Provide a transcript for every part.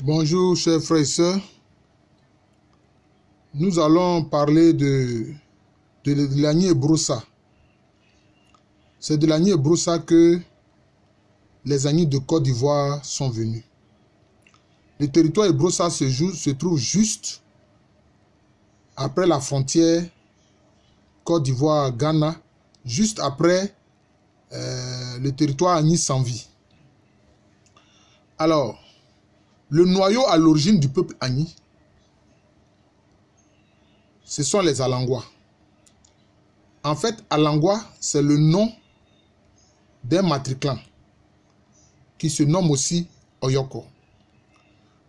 Bonjour chers frères et sœurs, nous allons parler de Lagny et Brossa. C'est de Lagny et Brossa que les Agnis de Côte d'Ivoire sont venus. Le territoire de Brossa se trouve juste après la frontière Côte d'Ivoire-Ghana, juste après le territoire Agni-Sanvi. Alors, le noyau à l'origine du peuple Agni, ce sont les Alangois. En fait, Alangwa, c'est le nom d'un matriclan qui se nomme aussi Oyoko.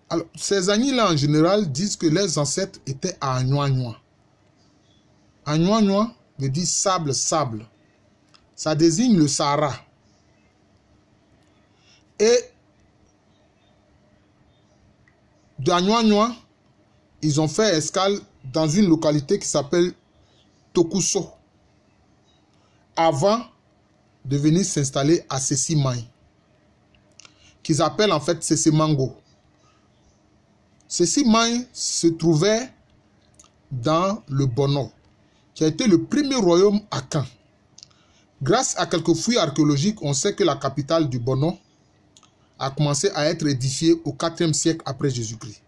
Alors, ces Agnis-là, en général, disent que leurs ancêtres étaient à Agnoa-Agnoa. Agnoa-Agnoa veut dire sable, sable. Ça désigne le Sahara. Et d'Agnoa-Agnoa, ils ont fait escale dans une localité qui s'appelle Tokuso, avant de venir s'installer à Sessi-Maï, qu'ils appellent en fait Sessi-Mango. Sessi-Maï se trouvait dans le Bono, qui a été le premier royaume akan. Grâce à quelques fouilles archéologiques, on sait que la capitale du Bono a commencé à être édifiée au 4e siècle après Jésus-Christ.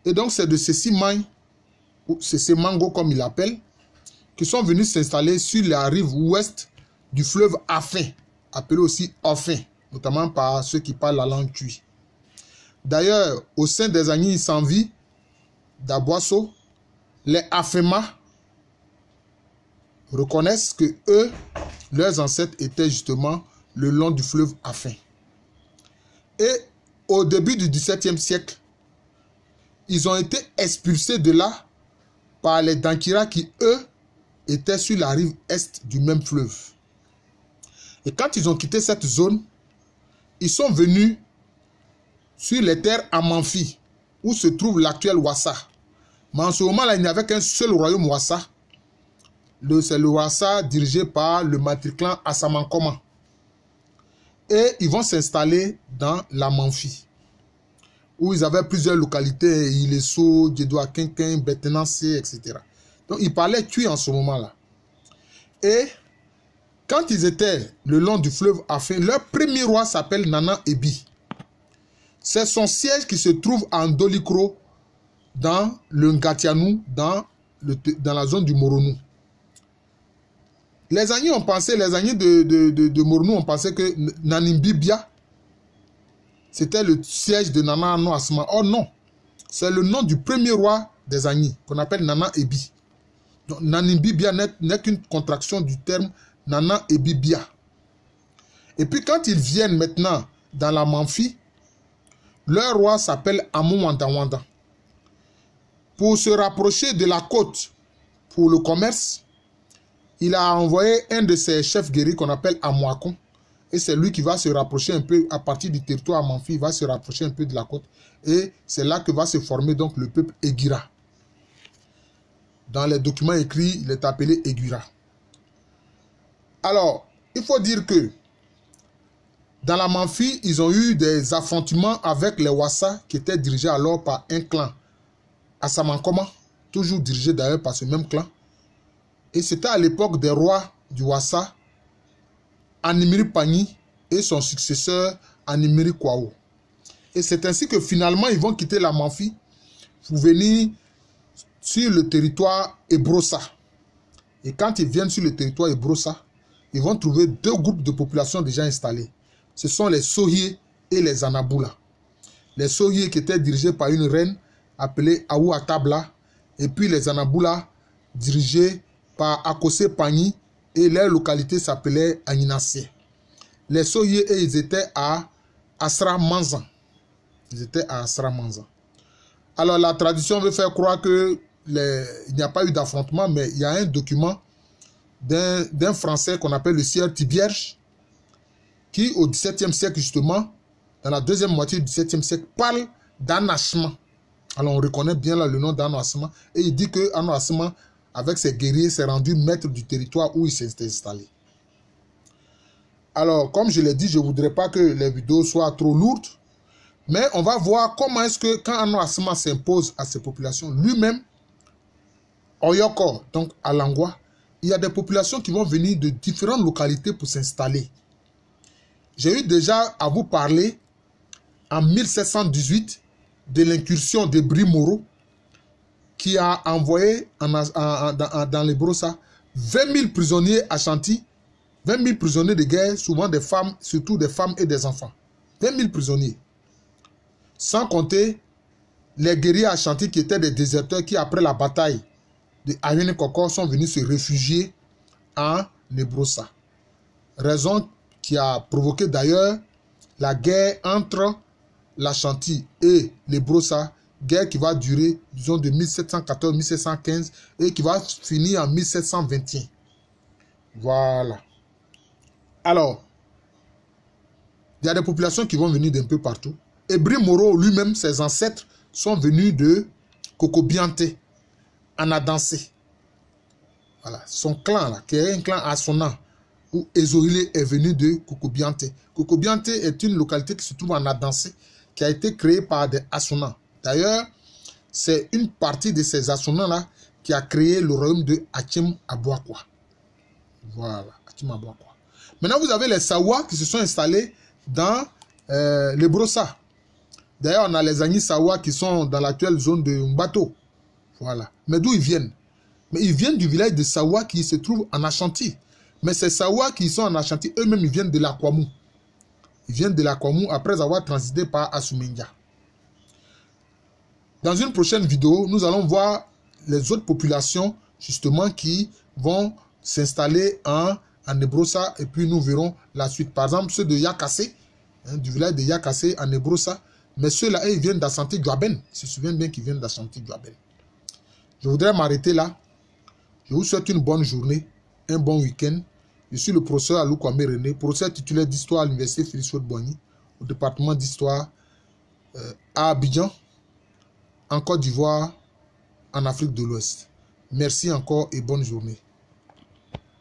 Et donc c'est de Sessi-Maï, ou Sessi-Mango comme il l'appelle, qui sont venus s'installer sur la rive ouest du fleuve Affin, appelé aussi Offin, notamment par ceux qui parlent la langue tui. D'ailleurs, au sein des Agni-Sanvi d'Aboisseau, les Afema reconnaissent que eux, leurs ancêtres étaient justement le long du fleuve Affin. Et au début du XVIIe siècle, ils ont été expulsés de là par les Dankira qui, eux, étaient sur la rive est du même fleuve. Et quand ils ont quitté cette zone, ils sont venus sur les terres Amanfi, où se trouve l'actuel Ouassa. Mais en ce moment-là, il n'y avait qu'un seul royaume Ouassa. C'est le Ouassa dirigé par le matriclan Assamankoma. Et ils vont s'installer dans l'Amanfi, où ils avaient plusieurs localités, Ileso, Djedoua Quinquin, Betenancé, etc. Donc, ils parlaient Tui en ce moment-là. Et quand ils étaient le long du fleuve Affin, leur premier roi s'appelle Nana Ebi. C'est son siège qui se trouve en Dolikro, dans le Ngatianou, dans la zone du Moronou. Les Agnis ont pensé, les Agnis de Moronou ont pensé que Nanimbibia, c'était le siège de Nana Ano Asma. Oh non, c'est le nom du premier roi des Agnis, qu'on appelle Nana Ebi. Donc, Nanimbibia n'est qu'une contraction du terme Nana Ebibia. Et puis quand ils viennent maintenant dans la Manfi, leur roi s'appelle Amon Wanda. Pour se rapprocher de la côte pour le commerce, il a envoyé un de ses chefs guerriers qu'on appelle Amouakon. Et c'est lui qui va se rapprocher un peu à partir du territoire Amanfi, il va se rapprocher un peu de la côte. Et c'est là que va se former donc le peuple Egira. Dans les documents écrits, il est appelé Egira. Alors, il faut dire que dans la Manfi, ils ont eu des affrontements avec les Ouassa qui étaient dirigés alors par un clan, Assamankoma, toujours dirigé d'ailleurs par ce même clan. Et c'était à l'époque des rois du Ouassa, Animiri Pani et son successeur Animiri Kwao. Et c'est ainsi que finalement ils vont quitter la Manfi pour venir sur le territoire Ebrossa. Et quand ils viennent sur le territoire Ebrossa, ils vont trouver deux groupes de population déjà installés. Ce sont les Sohié et les Anaboula. Les Sohié qui étaient dirigés par une reine appelée Aou Atabla, et puis les Anaboula dirigés par Akose Pani, et leur localité s'appelait Agninassé. Les Sohié, ils étaient à Asra Manzan. Ils étaient à Asra Manzan. Alors la tradition veut faire croire que il n'y a pas eu d'affrontement, mais il y a un document d'un Français qu'on appelle le sieur Thibierge, qui au XVIIe siècle justement, dans la deuxième moitié du XVIIe siècle, parle d'Anachement. Alors on reconnaît bien là le nom d'Anachement, et il dit que Anachement, avec ses guerriers, s'est rendu maître du territoire où il s'est installé. Alors, comme je l'ai dit, je ne voudrais pas que les vidéos soient trop lourdes, Mais on va voir comment est-ce que quand Ano Asama s'impose à ces populations, lui-même, Oyoko, donc à Langwa, il y a des populations qui vont venir de différentes localités pour s'installer. J'ai eu déjà à vous parler en 1718 de l'incursion de Brimoro qui a envoyé dans les Brossa 20 000 prisonniers Ashanti, 20 000 prisonniers de guerre, souvent des femmes, surtout des femmes et des enfants. 20 000 prisonniers. Sans compter les guerriers Ashanti qui étaient des déserteurs qui, après la bataille de Ayene Koko, sont venus se réfugier en Nebrosa. Raison qui a provoqué d'ailleurs la guerre entre l'Ashanti et les Brossa, guerre qui va durer, disons, de 1714-1715 et qui va finir en 1721. Voilà. Alors, il y a des populations qui vont venir d'un peu partout. Et Brimoro lui-même, ses ancêtres, sont venus de Kokobiante, Anadanse. Voilà, son clan, là, qui est un clan assonant, où Ezohile est venu de Kokobiante. Kokobiante est une localité qui se trouve en Adanse, qui a été créée par des Assonans. D'ailleurs, c'est une partie de ces Assonans-là qui a créé le royaume de Achim Abouakwa. Voilà, Achim Abouakwa. Maintenant, vous avez les Sawa qui se sont installés dans les Brossa. D'ailleurs, on a les Agni Sawa qui sont dans l'actuelle zone de Mbato. Voilà. Mais d'où ils viennent? Mais ils viennent du village de Sawa qui se trouve en Ashanti. Mais ces Sawa qui sont en Ashanti, eux-mêmes, ils viennent de l'Akwamu. Ils viennent de l'Akwamu après avoir transité par Asumendia. Dans une prochaine vidéo, nous allons voir les autres populations, justement, qui vont s'installer en Nebrosa, et puis nous verrons la suite. Par exemple, ceux de Yakase, du village de Yakase en Nebrosa, mais ceux-là, ils viennent d'Ashanti Djuaben. Ils se souviennent bien qu'ils viennent d'Ashanti Djuaben. Je voudrais m'arrêter là. Je vous souhaite une bonne journée, un bon week-end. Je suis le professeur Alou Kwame René, professeur titulaire d'histoire à l'université Félix Houphouët-Boigny, au département d'histoire à Abidjan, en Côte d'Ivoire, en Afrique de l'Ouest. Merci encore et bonne journée.